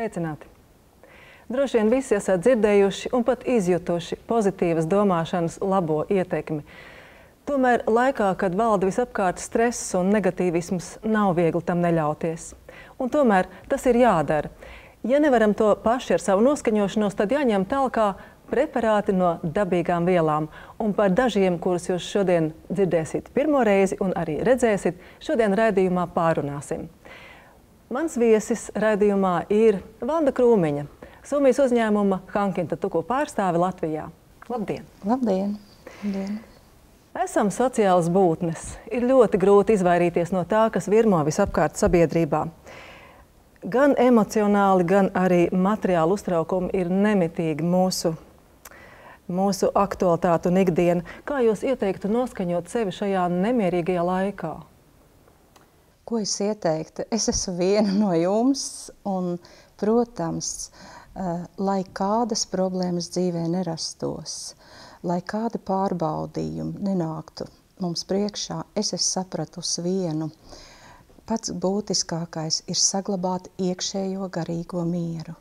Sveicināti! Droši vien visi esat dzirdējuši un pat izjutuši pozitīvas domāšanas labo ietekmi. Tomēr laikā, kad valda visapkārt stress un negatīvisms, nav viegli tam neļauties. Un tomēr tas ir jādara. Ja nevaram to paši ar savu noskaņošanos, tad jāņem talkā preparāti no dabīgām vielām. Un par dažiem, kurus jūs šodien dzirdēsiet pirmo reizi un arī redzēsiet, šodien raidījumā pārunāsim. Mans viesis raidījumā ir Vanda Krūmiņa, Somijas uzņēmuma Hankinta Tuku pārstāve Latvijā. Labdien! Labdien! Labdien. Esam sociālas būtnes. Ir ļoti grūti izvairīties no tā, kas virmo visapkārt sabiedrībā. Gan emocionāli, gan arī materiāli uztraukumi ir nemitīgi mūsu aktualitāte un ikdiena. Kā jūs ieteiktu noskaņot sevi šajā nemierīgajā laikā? Ko es ieteiktu? Es esmu viena no jums un, protams, lai kādas problēmas dzīvē nerastos, lai kādi pārbaudījumi nenāktu mums priekšā, es esmu sapratusi vienu. Pats būtiskākais ir saglabāt iekšējo garīgo mieru,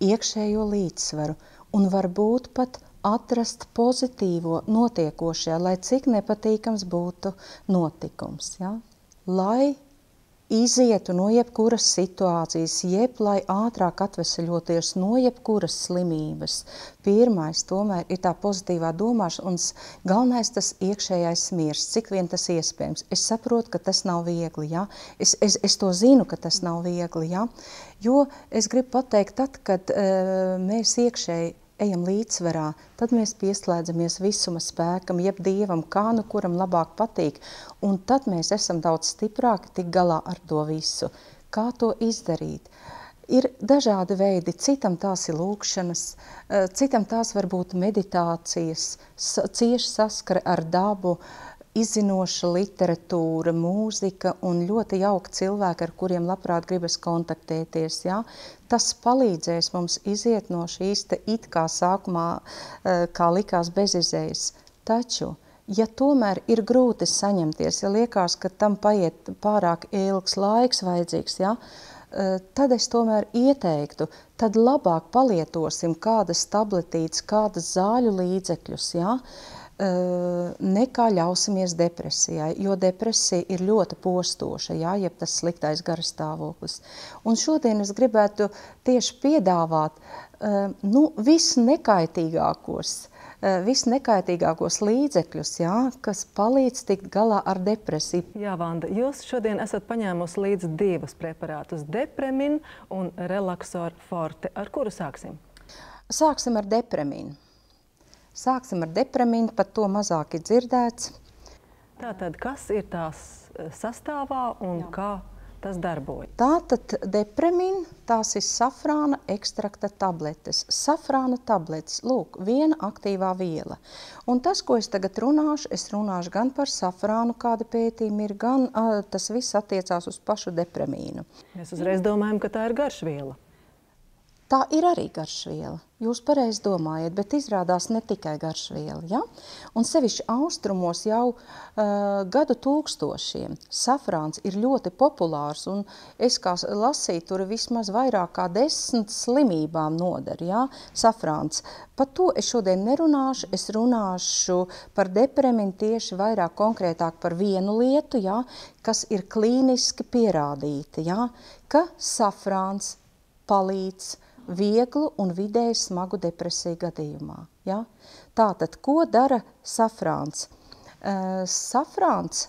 iekšējo līdzsvaru un varbūt pat atrast pozitīvo notiekošajā, lai cik nepatīkams būtu notikums. Ja? Lai izietu no jebkuras situācijas, jeb lai ātrāk atveseļoties no jebkuras slimības. Pirmais tomēr ir tā pozitīvā domāšana un galvenais tas iekšējais miers, cik vien tas iespējams. Es saprotu, ka tas nav viegli, ja? Es to zinu, ka tas nav viegli, ja? Jo es gribu pateikt, tad, kad mēs iekšēji ejam līdzsvarā, tad mēs pieslēdzamies visuma spēkam, jeb Dievam, kā nu kuram labāk patīk, un tad mēs esam daudz stiprāki tik galā ar to visu. Kā to izdarīt? Ir dažādi veidi, citam tās ir lūkšanas, citam tās var būt meditācijas, cieši saskara ar dabu, izzinoša literatūra, mūzika un ļoti jauki cilvēki, ar kuriem labprāt gribas kontaktēties. Ja? Tas palīdzēs mums iziet no šīs te it kā sākumā, kā likās bezizējas. Taču, ja tomēr ir grūti saņemties, ja liekas, ka tam paiet pārāk ilgs laiks vajadzīgs, ja? Tad es tomēr ieteiktu, tad labāk palietosim kādas tabletītes, kādas zāļu līdzekļus, ja? Nekā ļausimies depresijai, jo depresija ir ļoti postoša, jā, jeb tas sliktais garastāvoklis. Un šodien es gribētu tieši piedāvāt visnekaitīgākos līdzekļus, jā, kas palīdz tikt galā ar depresiju. Jā, Vanda, jūs šodien esat paņēmusi līdzi divus preparātus, Depremin un Relaxor Forte. Ar kuru sāksim? Sāksim ar Depreminu. Sāksim ar Depreminu, pat to mazāk ir dzirdēts. Tātad, kas ir tās sastāvā un kā tas darbojas? Tātad Depremin, tās ir safrāna ekstrakta tabletes. Safrāna tabletes, lūk, viena aktīvā viela. Un tas, ko es tagad runāšu, es runāšu gan par safrānu, kāda pētījuma ir, gan tas viss attiecās uz pašu Depremīnu. Mēs uzreiz domājam, ka tā ir garšviela. Tā ir arī garšviela. Jūs pareizi domājat, bet izrādās ne tikai garšviela. Ja? Un sevišķi austrumos jau gadu tūkstošiem safrāns ir ļoti populārs, un es kā lasīju, tur vismaz vairāk kā 10 slimībām nodara, ja? Safrāns. Par to es šodien nerunāšu, es runāšu par Depreminu tieši vairāk konkrētāk par vienu lietu, ja? Kas ir klīniski pierādīta, ja? Ka safrāns palīdz vieglu un vidēji smagu depresiju gadījumā. Ja? Tātad, ko dara safrāns? Safrāns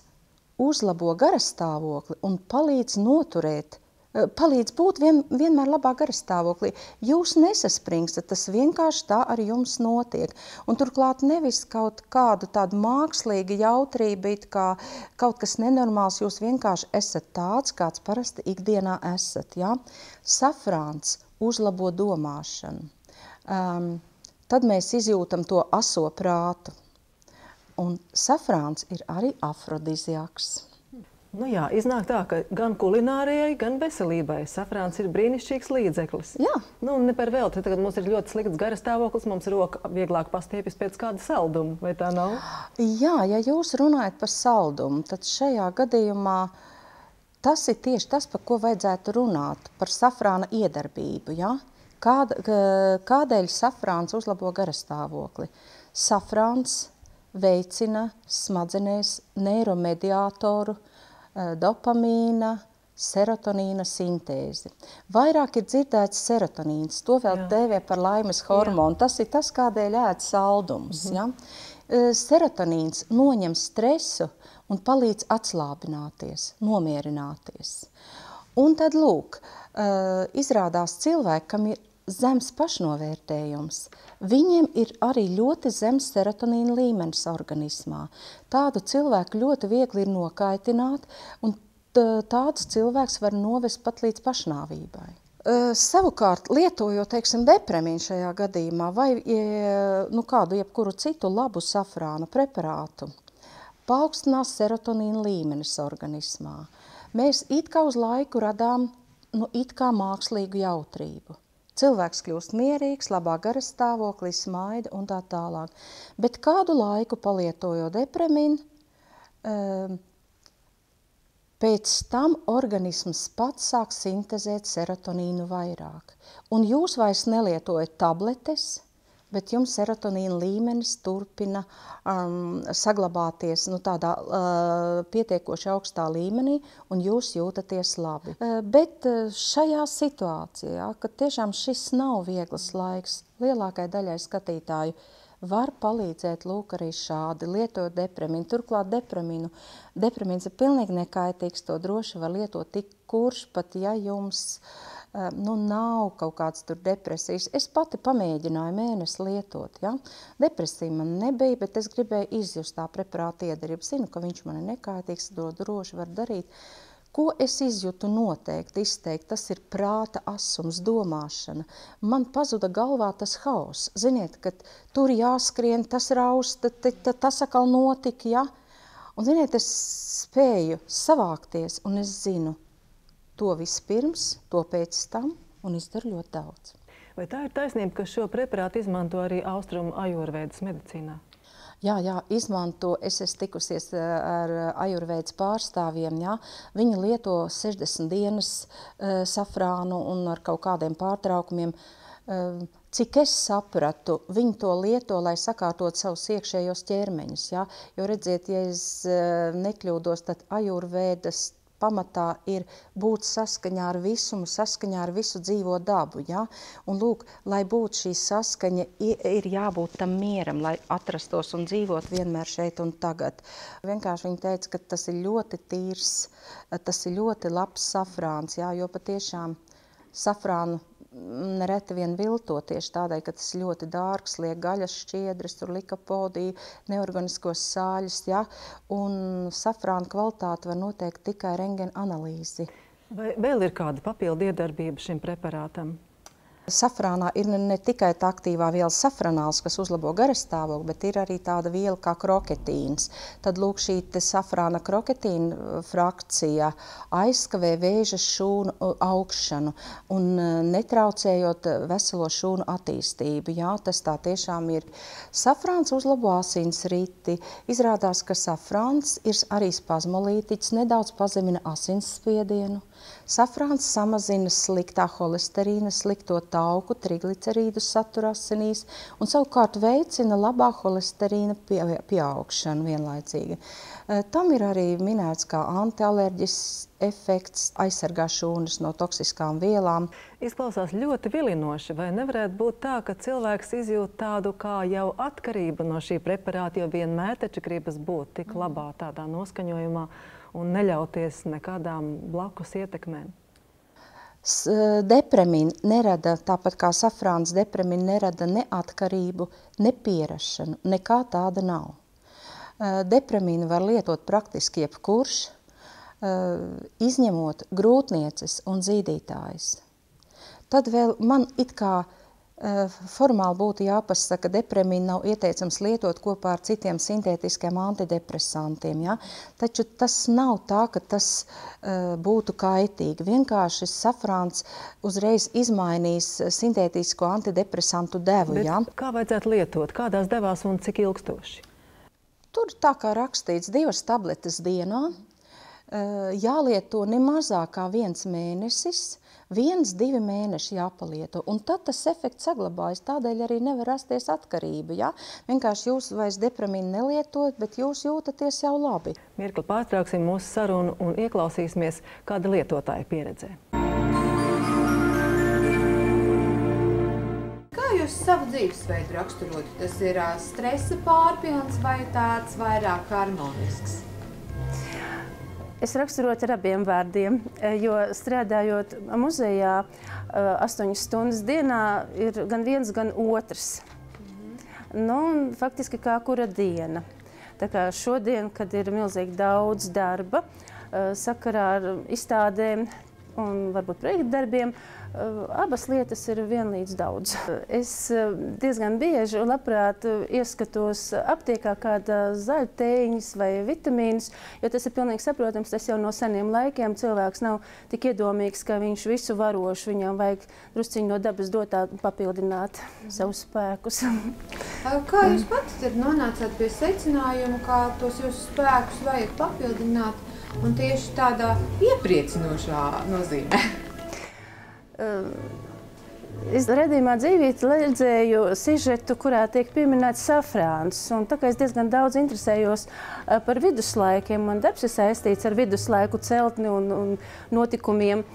uzlabo garastāvokli un palīdz noturēt, palīdz būt vienmēr labā garastāvoklī. Jūs nesaspringstat, tas vienkārši tā ar jums notiek. Un turklāt nevis kaut kādu tādu mākslīgu jautrību, kā kaut kas nenormāls, jūs vienkārši esat tāds, kāds parasti ikdienā esat. Ja? Safrāns uzlabo domāšanu. Tad mēs izjūtam to aso prātu. Un safrāns ir arī afrodiziaks. Nu jā, iznāk tā, ka gan kulinārijai, gan veselībai safrāns ir brīnišķīgs līdzeklis. Jā. Nu, ne par velti, tagad mums ir ļoti slikts garastāvoklis, mums roka vieglāk pastiepjas pēc kāda salduma, vai tā nav? Jā, ja jūs runājat par saldumu, tad šajā gadījumā Tas ir tieši tas, par ko vajadzētu runāt, par safrāna iedarbību. Ja? Kādēļ safrāns uzlabo garastāvokli? Safrāns veicina smadzenēs neiromediātoru, dopamīna, serotonīna sintēzi. Vairāk ir dzirdēts serotonīns, to vēl dēvē par laimes hormonu. Tas ir tas, kādēļ ēd saldumus. Ja? Serotonīns noņem stresu un palīdz atslābināties, nomierināties. Un tad, lūk, izrādās cilvēki, kam ir zems pašnovērtējums, viņiem ir arī ļoti zems serotonīna līmenis organismā. Tādu cilvēku ļoti viegli ir nokaitināt, un tādus cilvēks var novest pat līdz pašnāvībai. Savukārt, lietojot, teiksim, depremīnu šajā gadījumā vai kādu jebkuru citu labu safrāna preparātu, paaugstinās serotonīna līmenis organismā. Mēs it kā uz laiku radām it kā mākslīgu jautrību. Cilvēks kļūst mierīgs, labā garastāvoklī, smaida un tā tālāk. Bet kādu laiku palietojot depremīnu, pēc tam organisms pats sāk sintezēt serotonīnu vairāk. Un jūs vairs nelietojat tabletes, bet jums serotonīna līmenis turpina saglabāties tādā pietiekoši augstā līmenī, un jūs jūtaties labi. Bet šajā situācijā, kad tiešām šis nav viegls laiks, lielākai daļai skatītāju var palīdzēt lūk arī šādi, lietojot depremīnu. Turklāt depremīns ir pilnīgi nekaitīgs, to droši var lietot tik kurš, pat ja jums nav kaut kāds tur depresijas. Es pati pamēģināju mēnesi lietot. Ja? Depresija man nebija, bet es gribēju izjust tā preparāta iedarību. Zinu, ka viņš man ir nekaitīgs, to droši var darīt. Ko es izjūtu noteikti izteikt, tas ir prāta asums, domāšana. Man pazuda galvā tas hauss. Ziniet, ka tur jāskrien, tas raust, tas atkal notika, ja? Un ziniet, es spēju savākties, un es zinu, to vispirms, to pēc tam, un izdaru ļoti daudz. Vai tā ir taisnība, ka šo preparātu izmanto arī austrumu ajurvēdas medicīnā? Jā, izmanto. Es esmu tikusies ar ajurvēdas pārstāvjiem. Jā. Viņi lieto 60 dienas safrānu un ar kaut kādiem pārtraukumiem. Cik es sapratu, viņi to lieto, lai sakārtot savus iekšējos ķermeņus. Jā. Jo redziet, ja es nekļūdos, tad ajurvēdas pamatā ir būt saskaņā ar visumu, saskaņā ar visu dzīvo dabu. Ja? Un lūk, lai būtu šī saskaņa, ir jābūt tam mieram, lai atrastos un dzīvot vienmēr šeit un tagad. Vienkārši viņi teica, ka tas ir ļoti tīrs, tas ir ļoti labs safrāns, jā, jo patiešām safrānu nereti vien vilto tieši tādēļ, ka tas ļoti dārgs, liek gaļas šķiedras, tur likopodiju, neorganiskos sāļus, ja? Un safrāna kvalitāte var noteikt tikai rentgena analīzi. Vai vēl ir kāda papildu iedarbība šim preparātam? Safrānā ir ne tikai tā aktīvā viela safranāls, kas uzlabo garastāvokli, bet ir arī tāda viela kā kroketīns. Tad lūk, šī safrāna kroketīna frakcija aizskavē vēža šūnu augšanu un netraucējot veselo šūnu attīstību. Jā, tas tā tiešām ir. Safrāns uzlabo asinsriti. Izrādās, ka safrāns ir arī spazmolītiķis, nedaudz pazemina asinsspiedienu. Safrāns samazina sliktā holesterīna, slikto tauku, triglicerīdu saturu asinīs un savukārt veicina labā holesterīna pieaugšanu vienlaicīgi. Tam ir arī minēts kā antialerģisks efekts, aizsargā šūnas no toksiskām vielām. Izklausās ļoti vilinoši, vai nevarētu būt tā, ka cilvēks izjūt tādu kā jau atkarību no šī preparāta, jo vienmēr taču gribas būt tik labā tādā noskaņojumā un neļauties nekādām blakus ietekmēm? Depremīna nerada, tāpat kā safrāns, depremīna nerada ne atkarību, ne pierašanu, nekā tāda nav. Depremīnu var lietot praktiski jebkurš, izņemot grūtnieces un zīdītājs. Tad vēl man it kā formāli būtu jāpasaka, ka depremīnu nav ieteicams lietot kopā ar citiem sintētiskiem antidepresantiem. Ja? Taču tas nav tā, ka tas būtu kaitīgi. Vienkārši safrāns uzreiz izmainīs sintētisko antidepresantu devu. Bet ja? Kā vajadzētu lietot? Kādās devās un cik ilgstoši? Tur tā kā rakstīts 2 tabletes dienā. jālieto ne mazāk kā 1 mēnesis, 1-2 mēneši jāpalieto, un tad tas efekts saglabājas, tādēļ arī nevar rasties atkarība, ja? Vienkārši jūs vairs depramīnu nelietojat, bet jūs jūtaties jau labi. Mirkli pārtrauksim mūsu sarunu un ieklausīsimies, kāda lietotāja pieredzē. Kā jūs savu dzīvesveidu raksturotu? Tas ir stresa pārpilns vai tāds vairāk harmonisks? Es raksturotu ar abiem vārdiem, jo strādājot muzejā 8 stundas dienā ir gan viens, gan otrs. Nu, faktiski kā kura diena. Tā kā šodien, kad ir milzīgi daudz darba, sakarā ar izstādēm un varbūt projektu darbiem, abas lietas ir vienlīdz daudz. Es diezgan bieži un labprāt ieskatos aptiekā kāda zaļtēņas vai vitamīnas, jo tas ir pilnīgi saprotams, tas jau no seniem laikiem cilvēks nav tik iedomīgs, ka viņš visu varošu, viņam vajag drusciņu no dabas dotā papildināt savus spēkus. Kā jūs pati tad nonācāt pie secinājuma, kā tos jūsu spēkus vajag papildināt un tieši tādā iepriecinošā nozīmē? Es redzījumā dzīvīti redzēju sižetu, kurā tiek pieminēts safrāns. Un tā kā es diezgan daudz interesējos par viduslaikiem, man darbs ir saistīts ar viduslaiku celtni un notikumiem,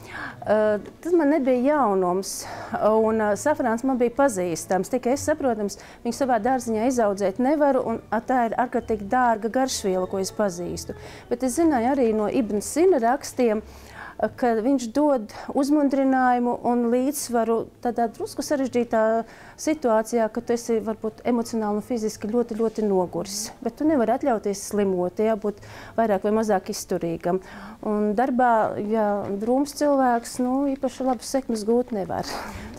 tas man nebija jaunums. Un safrāns man bija pazīstams, tikai es saprotams, viņu savā dārziņā izaudzēt nevaru, un tā ir ārkārtīgi dārga garšviela, ko es pazīstu. Bet es zināju arī no Ibn Sina rakstiem, ka viņš dod uzmundrinājumu un līdzsvaru tādā drusku sarežģītā situācijā, ka tu esi varbūt emocionāli un fiziski ļoti, ļoti noguris. Bet tu nevari atļauties slimot, jābūt vairāk vai mazāk izturīgam. Un darbā, ja drūms cilvēks, nu, īpaši labas sekmes gūt nevar.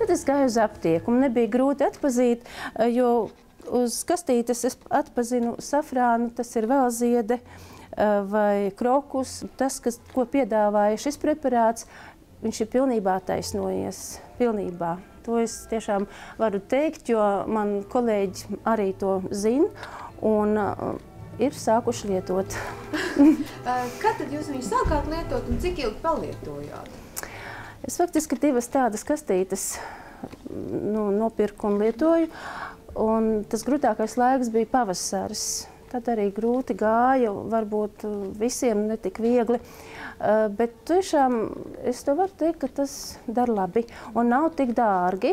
Tad es gāju uz aptieku, un nebija grūti atpazīt, jo uz kastītes es atpazinu safrānu, tas ir vēlziede, vai krokus. Tas, ko piedāvāja šis preparāts, viņš ir pilnībā taisnojies. Pilnībā. To es tiešām varu teikt, jo man kolēģi arī to zina un ir sākuši lietot. Kad tad jūs viņu sākāt lietot un cik ilgi palietojāt? Es faktiski 2 tādas kastītes nopirku un lietoju. Un tas grūtākais laiks bija pavasaris. Tad arī grūti gāja, varbūt visiem netik viegli, bet tiešām es to varu teikt, ka tas dar labi un nav tik dārgi.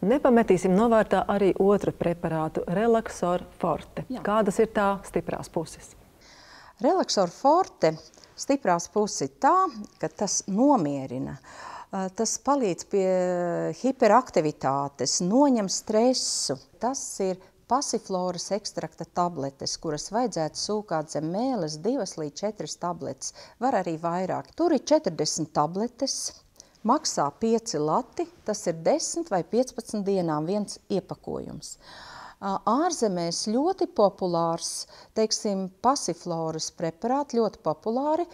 Nepametīsim novārtā arī otru preparātu Relaxor Forte. Jā. Kādas ir tā stiprās puses? Relaxor Forte stiprās puses ir tā, ka tas nomierina. Tas palīdz pie hiperaktivitātes, noņem stresu. Tas ir pasifloras ekstrakta tabletes, kuras vajadzētu sūkāt zem mēles 2 līdz 4 tabletes, var arī vairāk. Tur ir 40 tabletes, maksā 5 lati, tas ir 10 vai 15 dienām viens iepakojums. Ārzemēs ļoti populārs, teiksim, pasifloras preparāti, ļoti populāri,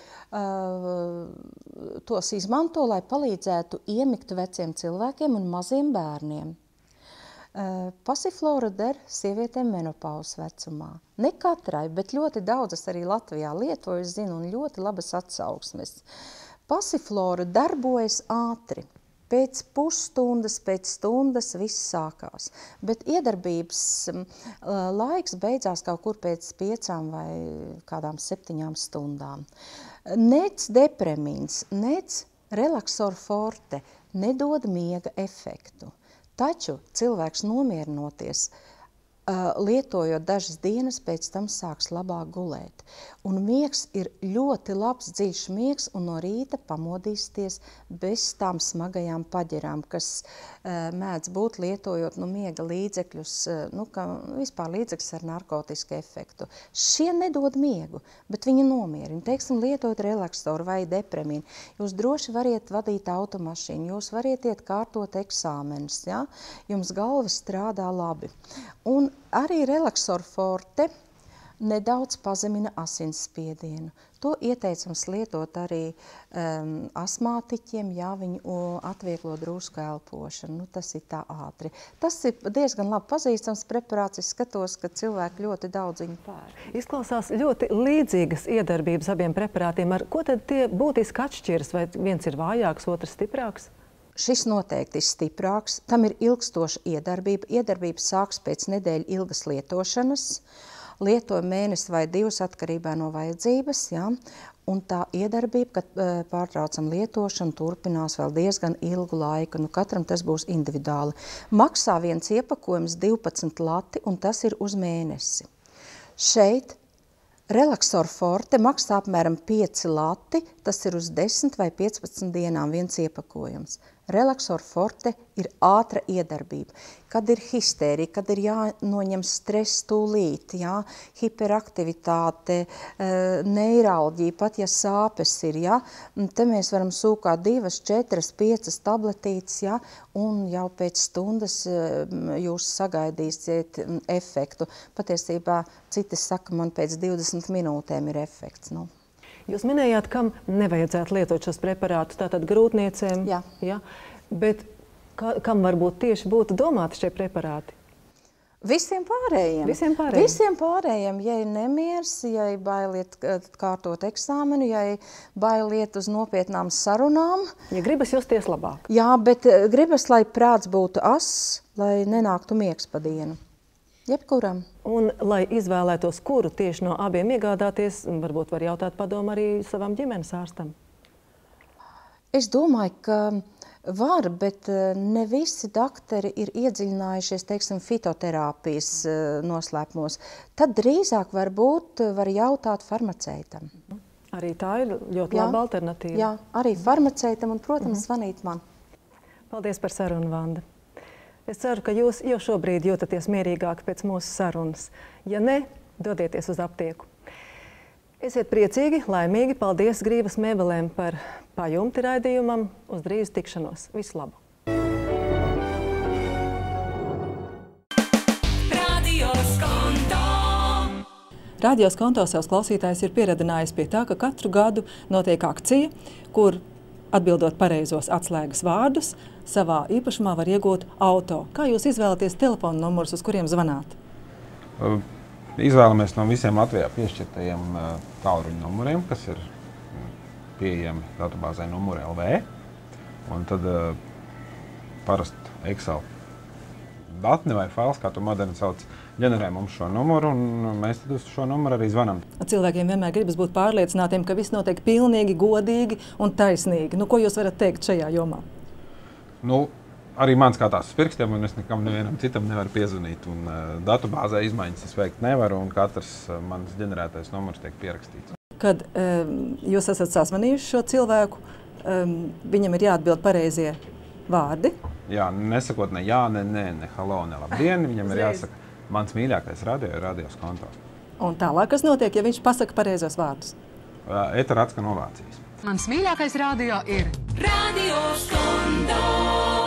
tos izmanto, lai palīdzētu iemigt veciem cilvēkiem un maziem bērniem. Pasiflora der sievietēm menopauzes vecumā. Ne katrai, bet ļoti daudzas arī Latvijā lietoju, zinu, un ļoti labas atsauksmes. Pasiflora darbojas ātri. Pēc pusstundas, pēc stundas viss sākās, bet iedarbības laiks beidzās kaut kur pēc 5 vai kādām 7 stundām. Nec depramīns, nec Relaxor Forte nedod miega efektu, taču cilvēks nomierinoties, lietojot dažas dienas, pēc tam sāks labāk gulēt. Un miegs ir ļoti labs, dziļš miegs, un no rīta pamodīsties bez tām smagajām paģerām, kas mēdz būt lietojot miega līdzekļus, vispār līdzekļus ar narkotisku efektu. Šie nedod miegu, bet viņi nomierina. Teiksim, lietojot relaksoru vai depramīnu. Jūs droši variet vadīt automašīnu, jūs variet iet kārtot eksāmenus, ja? Jums galva strādā labi. Un arī Relaxor Forte nedaudz pazemina asinsspiedienu. To ieteicams lietot arī asmātiķiem, ja viņi atvieglo drusku elpošanu. Nu, tas ir tā ātri. Tas ir diezgan labi pazīstams preparāts. Es skatos, ka cilvēki ļoti daudz viņu pērk. Izklausās ļoti līdzīgas iedarbības abiem preparātiem. Ar ko tad tie būtiski atšķiras? Vai viens ir vājāks, otrs stiprāks? Šis noteikti ir stiprāks. Tam ir ilgstoša iedarbība. Iedarbība sāks pēc nedēļa ilgas lietošanas. Lieto mēnesi vai 2 atkarībā no vajadzības, ja? Un tā iedarbība, kad pārtraucam lietošanu, turpinās vēl diezgan ilgu laiku. Nu, katram tas būs individuāli. Maksā viens iepakojums 12 lati, un tas ir uz mēnesi. Šeit Relaxor Forte maksā apmēram 5 lati, tas ir uz 10 vai 15 dienām viens iepakojums. Relaxor Forte ir ātra iedarbība. Kad ir histērija, kad ir jānoņem stress tūlīt, jā, hiperaktivitāte, neiralģija, pat ja sāpes ir, jā, te mēs varam sūkāt 2, 4, 5 tabletītes, jā, un jau pēc stundas jūs sagaidīsiet efektu. Patiesībā citi saka, man pēc 20 minūtēm ir efekts. Nu. Jūs minējāt, kam nevajadzētu lietot šos preparātus, tātad grūtniecēm. Jā. Ja? Bet kam varbūt tieši būtu domāti šie preparāti? Visiem pārējiem. Visiem pārējiem. Visiem pārējiem, ja ir nemieris, ja ir bailiet kārtot eksāmenu, ja ir bailiet uz nopietnām sarunām. Ja gribas justies labāk. Jā, bet gribas, lai prāts būtu ass, lai nenāktu miegs pa dienu. Jebkuram. Un, lai izvēlētos, kuru tieši no abiem iegādāties, varbūt var jautāt padomu arī savam ģimenes ārstam. Es domāju, ka var, bet ne visi doktori ir iedziļinājušies, teiksim, fitoterapijas noslēpumos. Tad drīzāk varbūt var jautāt farmaceitam. Arī tā ir ļoti laba alternatīva. Jā, arī farmaceitam un, protams, zvanīt man. Paldies par sarunu, Vanda. Es ceru, ka jūs jau šobrīd jūtaties mierīgāk pēc mūsu sarunas. Ja ne, dodieties uz aptieku. Esiet priecīgi, laimīgi. Paldies Grīvas mēbelēm par pajumti raidījumam. Uz drīz tikšanos. Visu labu! Radio Skonto savus klausītājus ir pieradinājis pie tā, ka katru gadu notiek akcija, kur atbildot pareizos atslēgas vārdus, savā īpašumā var iegūt auto. Kā jūs izvēlaties telefonu numurus, uz kuriem zvanāt? Izvēlamies no visiem Latvijā piešķirtajiem tālruņa numuriem, kas ir pieejami datubāzē numuri LV. Un tad parasti Excel datni vai fails, kā to moderni sauc, ģenerē mums šo numuru, un mēs tad uz šo numuru arī zvanam. Cilvēkiem vienmēr gribas būt pārliecinātiem, ka viss notiek pilnīgi, godīgi un taisnīgi. Nu, ko jūs varat teikt šajā jomā? Nu, arī man skatās uz pirkstiem, un es nekam nevienam citam nevaru piezvanīt. Un datubāzē izmaiņas es veikt nevaru, un katrs mans ģenerētais numurs tiek pierakstīts. Kad jūs esat sazvanījuši šo cilvēku, viņam ir jāatbild pareizie vārdi? Jā, nesakot ne jā, ne halo, ne labdien, viņam ir jāsaka, mans mīļākais radio ir Radio Skonto. Un tālāk, kas notiek, ja viņš pasaka pareizos vārdus? Ētera atskan ovācijas. Mans mīļākais radio ir Radio Skonto.